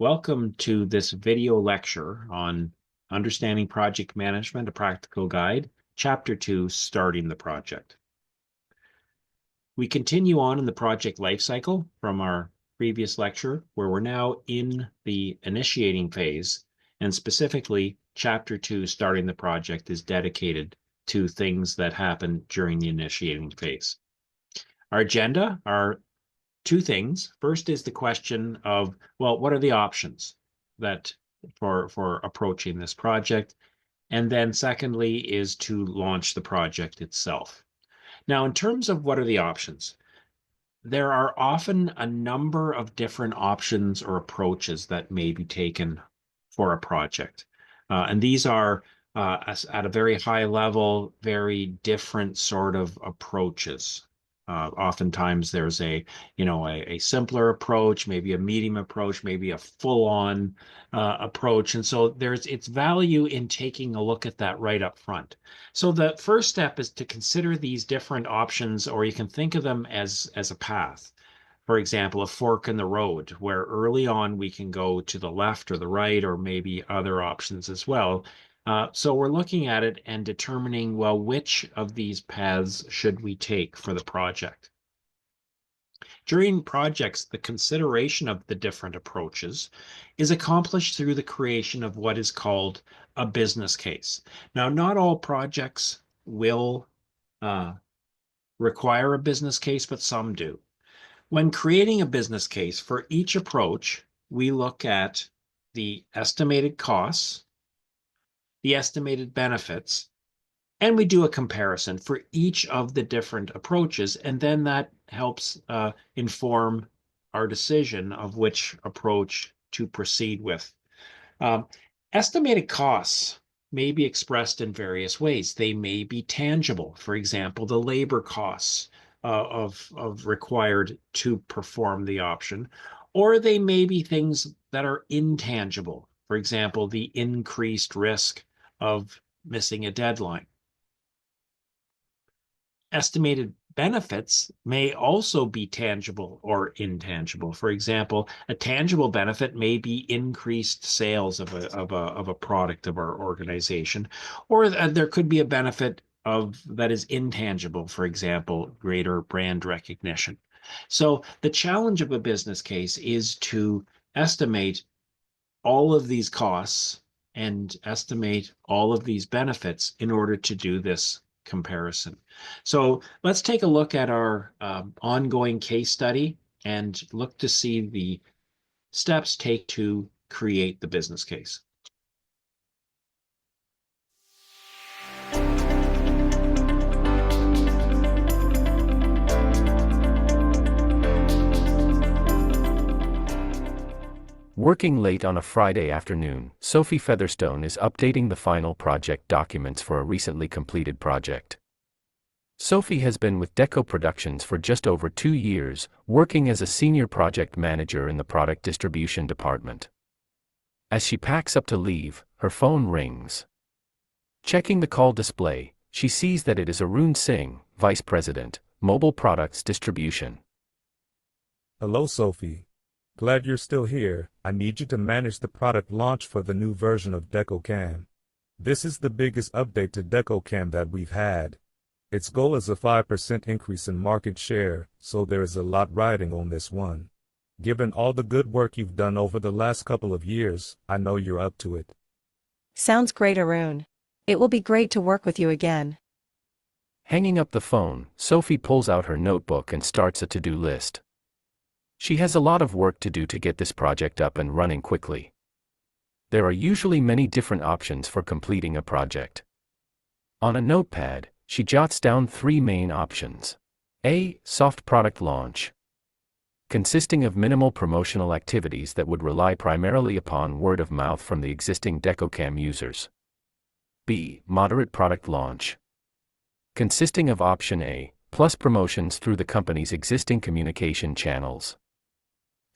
Welcome to this video lecture on Understanding Project Management, a Practical Guide, Chapter 2, Starting the Project. We continue on in the project lifecycle from our previous lecture, where we're now in the initiating phase, and specifically, Chapter 2, Starting the Project, is dedicated to things that happen during the initiating phase. Our agenda are two things. First is the question of, well, what are the options that for approaching this project? And then secondly is to launch the project itself. Now, in terms of what are the options, there are often a number of different options or approaches that may be taken for a project. And these are at a very high level, very different sort of approaches. Oftentimes there's a simpler approach, maybe a medium approach, maybe a full-on approach. And so it's value in taking a look at that right up front. So the first step is to consider these different options, or you can think of them as a path. For example, a fork in the road, where early on we can go to the left or the right, or maybe other options as well. So we're looking at it and determining, well, which of these paths should we take for the project? During projects, the consideration of the different approaches is accomplished through the creation of what is called a business case. Now, not all projects will require a business case, but some do. When creating a business case for each approach, we look at the estimated costs, the estimated benefits, and we do a comparison for each of the different approaches, and then that helps inform our decision of which approach to proceed with. Estimated costs may be expressed in various ways. They may be tangible. For example, the labor costs of required to perform the option, or they may be things that are intangible. For example, the increased risk of missing a deadline. Estimated benefits may also be tangible or intangible. For example, a tangible benefit may be increased sales of a product of our organization, or there could be a benefit that is intangible, for example, greater brand recognition. So the challenge of a business case is to estimate all of these costs and estimate all of these benefits in order to do this comparison. So let's take a look at our ongoing case study and look to see the steps take to create the business case. Working late on a Friday afternoon, Sophie Featherstone is updating the final project documents for a recently completed project. Sophie has been with Deco Productions for just over 2 years, working as a senior project manager in the product distribution department. As she packs up to leave, her phone rings. Checking the call display, she sees that it is Arun Singh, Vice President, Mobile Products Distribution. Hello, Sophie. Glad you're still here. I need you to manage the product launch for the new version of DecoCam. This is the biggest update to DecoCam that we've had. Its goal is a 5% increase in market share, so there is a lot riding on this one. Given all the good work you've done over the last couple of years, I know you're up to it. Sounds great, Arun. It will be great to work with you again. Hanging up the phone, Sophie pulls out her notebook and starts a to-do list. She has a lot of work to do to get this project up and running quickly. There are usually many different options for completing a project. On a notepad, she jots down 3 main options. A. Soft product launch, consisting of minimal promotional activities that would rely primarily upon word of mouth from the existing DecoCam users. B. Moderate product launch, consisting of option A, plus promotions through the company's existing communication channels.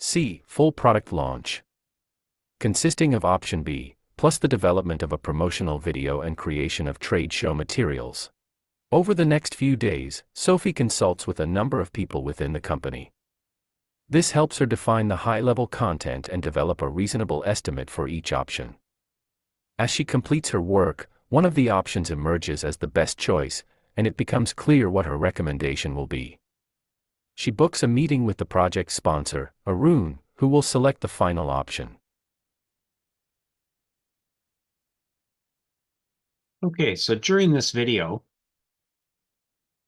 C. Full product launch, consisting of option B, plus the development of a promotional video and creation of trade show materials. Over the next few days, Sophie consults with a number of people within the company. This helps her define the high-level content and develop a reasonable estimate for each option. As she completes her work, one of the options emerges as the best choice, and it becomes clear what her recommendation will be. She books a meeting with the project's sponsor, Arun, who will select the final option. Okay, so during this video,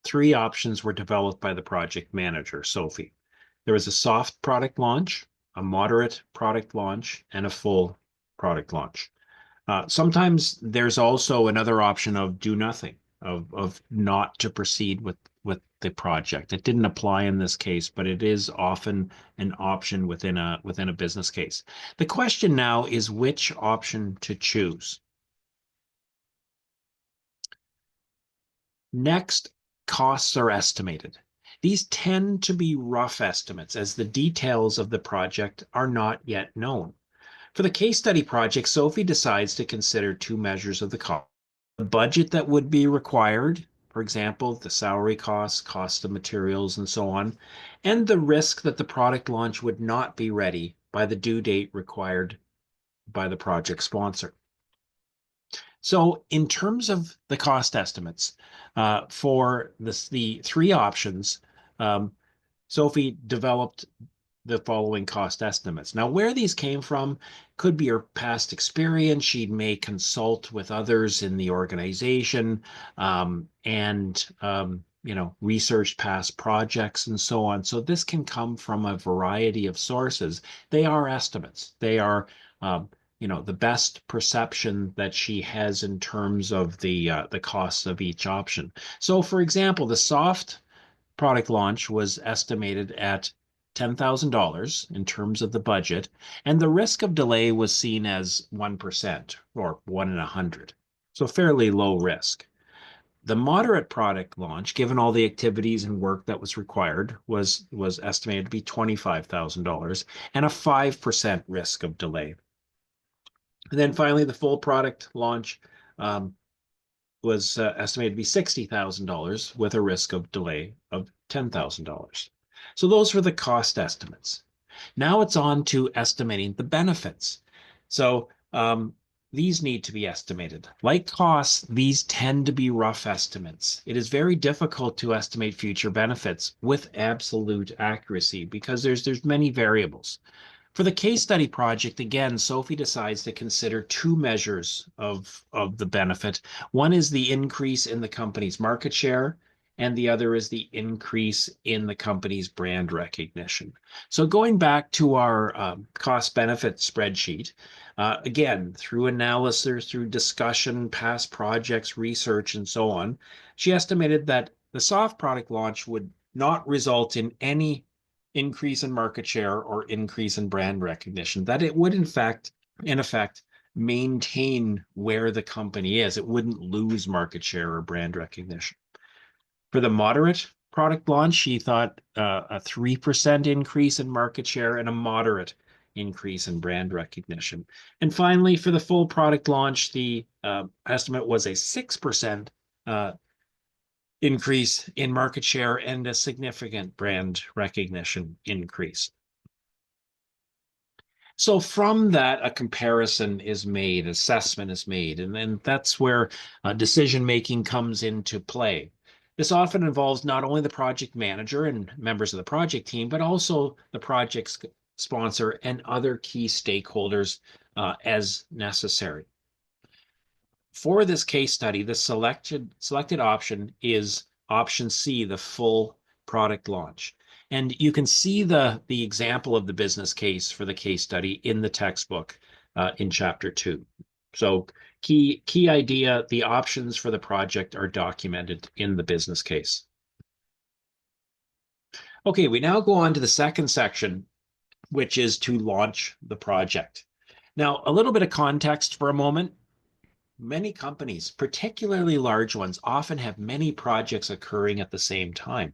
3 options were developed by the project manager, Sophie. There was a soft product launch, a moderate product launch, and a full product launch. Sometimes there's also another option of do nothing, of not to proceed with the project. It didn't apply in this case, but it is often an option within a business case. The question now is which option to choose. Next, costs are estimated. These tend to be rough estimates as the details of the project are not yet known. For the case study project, Sophie decides to consider 2 measures of the cost. The budget that would be required, for example, the salary costs, cost of materials, and so on, and the risk that the product launch would not be ready by the due date required by the project sponsor. So in terms of the cost estimates, for the 3 options, Sophie developed the following cost estimates. Now, where these came from could be her past experience. She may consult with others in the organization, and research past projects and so on. So this can come from a variety of sources. They are estimates. They are the best perception that she has in terms of the costs of each option. So, for example, the soft product launch was estimated at $10,000 in terms of the budget, and the risk of delay was seen as 1% or 1 in 100. So fairly low risk. The moderate product launch, given all the activities and work that was required, was estimated to be $25,000 and a 5% risk of delay. And then finally, the full product launch was estimated to be $60,000 with a risk of delay of $10,000. So those were the cost estimates. Now it's on to estimating the benefits. So these need to be estimated. Like costs, these tend to be rough estimates. It is very difficult to estimate future benefits with absolute accuracy because there's many variables. For the case study project, again, Sophie decides to consider 2 measures of the benefit. One is the increase in the company's market share, and the other is the increase in the company's brand recognition. So going back to our cost-benefit spreadsheet, again, through analysis, through discussion, past projects, research, and so on, she estimated that the soft product launch would not result in any increase in market share or increase in brand recognition, that it would in effect maintain where the company is. It wouldn't lose market share or brand recognition. For the moderate product launch, she thought a 3% increase in market share and a moderate increase in brand recognition. And finally, for the full product launch, the estimate was a 6% increase in market share and a significant brand recognition increase. So from that, a comparison is made, assessment is made, and then that's where decision-making comes into play. This often involves not only the project manager and members of the project team, but also the project's sponsor and other key stakeholders as necessary. For this case study, the selected option is option C, the full product launch. And you can see the example of the business case for the case study in the textbook in chapter 2. So key idea, the options for the project are documented in the business case. Okay, we now go on to the second section, which is to launch the project. Now, a little bit of context for a moment. Many companies, particularly large ones, often have many projects occurring at the same time.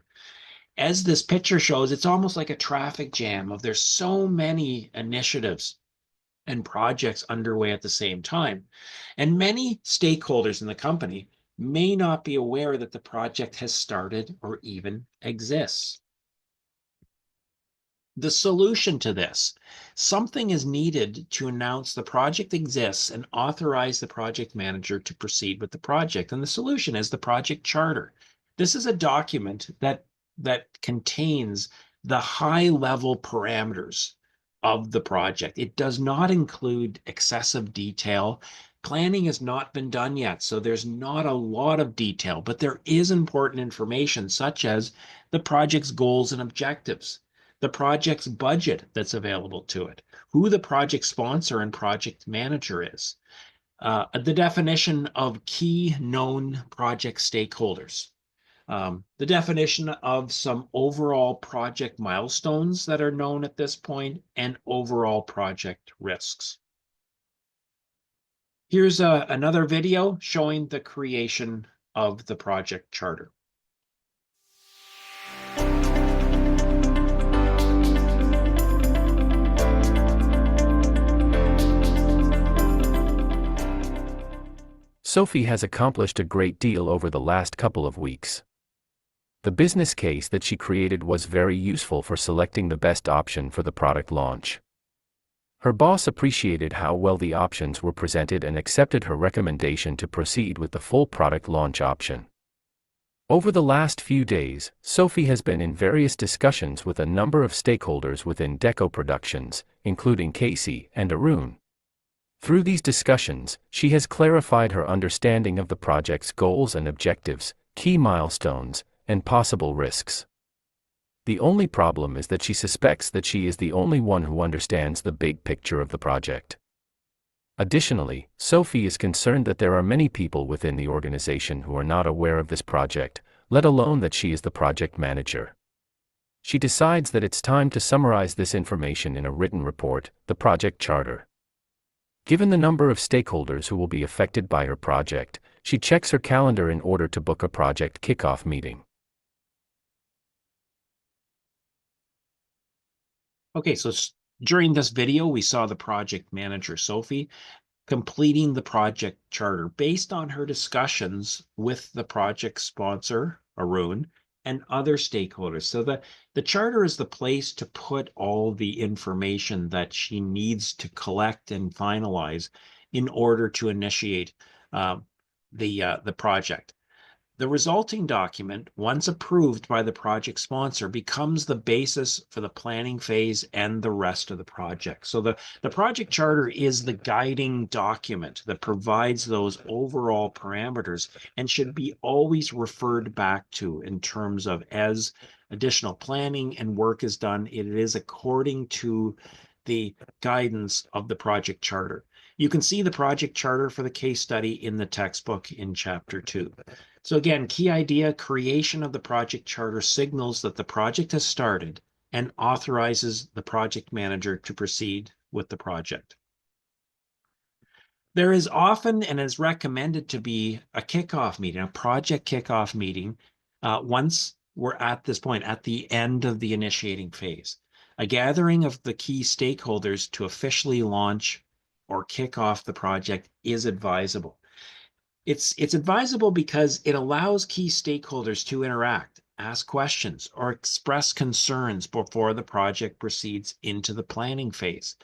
As this picture shows, it's almost like a traffic jam of there's so many initiatives and projects underway at the same time. And many stakeholders in the company may not be aware that the project has started or even exists. The solution to this, something is needed to announce the project exists and authorize the project manager to proceed with the project. And the solution is the project charter. This is a document that contains the high-level parameters of the project. It does not include excessive detail. Planning has not been done yet, so there's not a lot of detail, but there is important information such as the project's goals and objectives, the project's budget that's available to it, who the project sponsor and project manager is, the definition of key known project stakeholders, the definition of some overall project milestones that are known at this point, and overall project risks. Here's another video showing the creation of the project charter. Sophie has accomplished a great deal over the last couple of weeks. The business case that she created was very useful for selecting the best option for the product launch. Her boss appreciated how well the options were presented and accepted her recommendation to proceed with the full product launch option. Over the last few days, Sophie has been in various discussions with a number of stakeholders within Deco Productions, including Casey and Arun. Through these discussions, she has clarified her understanding of the project's goals and objectives, key milestones, and possible risks. The only problem is that she suspects that she is the only one who understands the big picture of the project. Additionally, Sophie is concerned that there are many people within the organization who are not aware of this project, let alone that she is the project manager. She decides that it's time to summarize this information in a written report, the project charter. Given the number of stakeholders who will be affected by her project, she checks her calendar in order to book a project kickoff meeting. Okay, so during this video, we saw the project manager, Sophie, completing the project charter based on her discussions with the project sponsor, Arun, and other stakeholders. So the charter is the place to put all the information that she needs to collect and finalize in order to initiate the project. The resulting document, once approved by the project sponsor, becomes the basis for the planning phase and the rest of the project. So the project charter is the guiding document that provides those overall parameters and should be always referred back to in terms of as additional planning and work is done. It is according to the guidance of the project charter. You can see the project charter for the case study in the textbook in Chapter 2. So again, key idea, creation of the project charter signals that the project has started and authorizes the project manager to proceed with the project. There is often and is recommended to be a kickoff meeting, a project kickoff meeting, once we're at this point, at the end of the initiating phase. A gathering of the key stakeholders to officially launch or kick off the project is advisable. It's advisable because it allows key stakeholders to interact, ask questions, or express concerns before the project proceeds into the planning phase.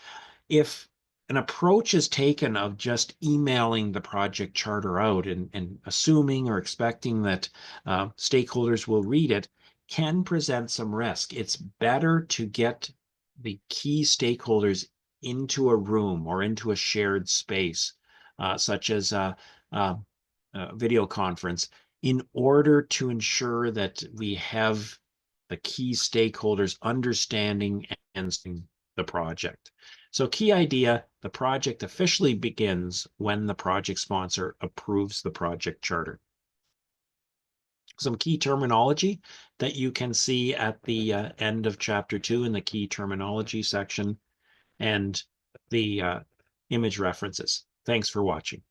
If an approach is taken of just emailing the project charter out and assuming or expecting that stakeholders will read it, can present some risk. It's better to get the key stakeholders into a room or into a shared space, such as video conference, in order to ensure that we have the key stakeholders understanding and seeing the project. So key idea, the project officially begins when the project sponsor approves the project charter. Some key terminology that you can see at the end of Chapter 2 in the key terminology section, and the image references. Thanks for watching.